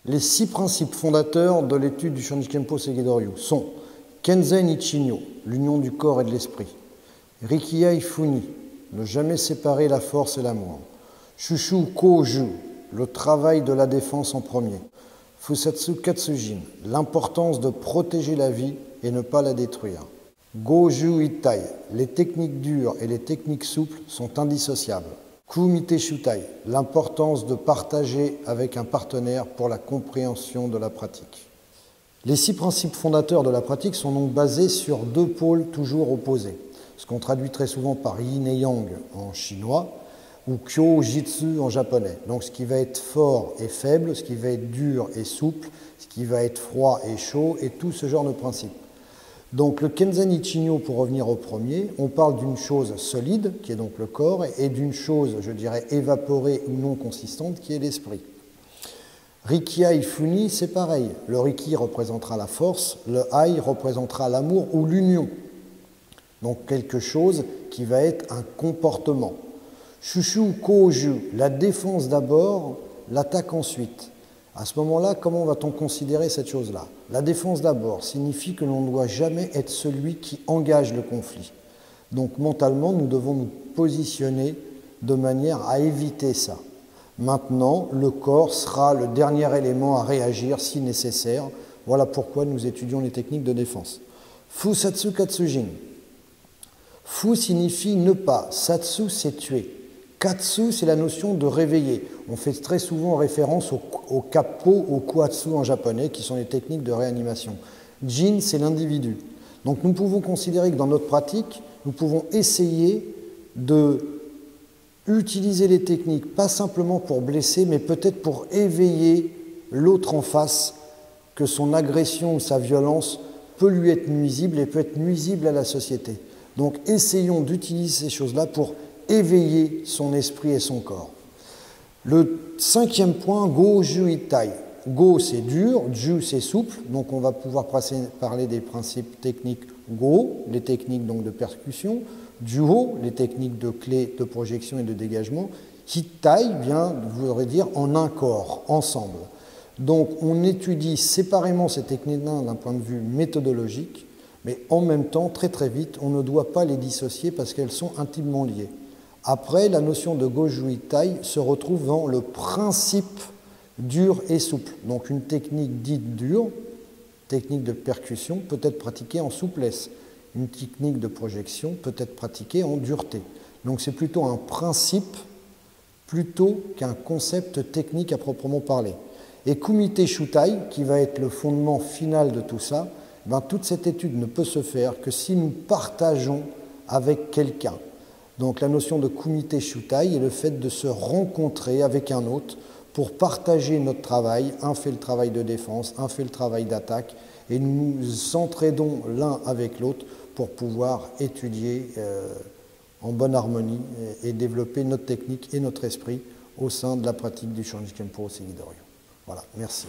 Les 6 principes fondateurs de l'étude du Shonin Kenpo Segedoryu sont Kenzen Ichinyo, l'union du corps et de l'esprit. Rikiai Funi, ne jamais séparer la force et l'amour. Shushu Koju, le travail de la défense en premier. Fusatsu Katsujin, l'importance de protéger la vie et ne pas la détruire. Goju Itai, les techniques dures et les techniques souples sont indissociables. Kumite Shutai, l'importance de partager avec un partenaire pour la compréhension de la pratique. Les 6 principes fondateurs de la pratique sont donc basés sur 2 pôles toujours opposés, ce qu'on traduit très souvent par yin et yang en chinois ou kyo-jitsu en japonais. Donc ce qui va être fort et faible, ce qui va être dur et souple, ce qui va être froid et chaud, et tout ce genre de principes. Donc le Kenzen Ichinyo, pour revenir au premier, on parle d'une chose solide, qui est donc le corps, et d'une chose, je dirais, évaporée ou non consistante, qui est l'esprit. Rikiai Funi, c'est pareil. Le Riki représentera la force, le Ai représentera l'amour ou l'union. Donc quelque chose qui va être un comportement. Shushu Koju, la défense d'abord, l'attaque ensuite. À ce moment-là, comment va-t-on considérer cette chose-là? La défense d'abord signifie que l'on ne doit jamais être celui qui engage le conflit. Donc mentalement, nous devons nous positionner de manière à éviter ça. Maintenant, le corps sera le dernier élément à réagir si nécessaire. Voilà pourquoi nous étudions les techniques de défense. Fusatsu Katsujin. Fu signifie ne pas, satsu c'est tuer. Katsu, c'est la notion de réveiller. On fait très souvent référence au kappo, au kuatsu en japonais, qui sont les techniques de réanimation. Jin, c'est l'individu. Donc nous pouvons considérer que dans notre pratique, nous pouvons essayer de utiliser les techniques, pas simplement pour blesser, mais peut-être pour éveiller l'autre en face, que son agression ou sa violence peut lui être nuisible et peut être nuisible à la société. Donc essayons d'utiliser ces choses-là pour éveiller son esprit et son corps. Le 5e point, Goju Itai. Go, c'est dur, Ju, c'est souple, donc on va pouvoir parler des principes techniques Go, les techniques donc de percussion, Juho, les techniques de clé, de projection et de dégagement. Hitai voudrait dire en un corps, ensemble. Donc on étudie séparément ces techniques-là d'un point de vue méthodologique, mais en même temps, très très vite, on ne doit pas les dissocier parce qu'elles sont intimement liées. Après, la notion de Goju Itai se retrouve dans le principe dur et souple. Donc une technique dite dure, technique de percussion, peut être pratiquée en souplesse. Une technique de projection peut être pratiquée en dureté. Donc c'est plutôt un principe plutôt qu'un concept technique à proprement parler. Et Kumite Shutai, qui va être le fondement final de tout ça, toute cette étude ne peut se faire que si nous partageons avec quelqu'un. Donc la notion de Kumite Shutai est le fait de se rencontrer avec un autre pour partager notre travail. Un fait le travail de défense, un fait le travail d'attaque, et nous nous entraidons l'un avec l'autre pour pouvoir étudier en bonne harmonie et développer notre technique et notre esprit au sein de la pratique du Shonin Kenpo Segedoryu. Voilà, merci.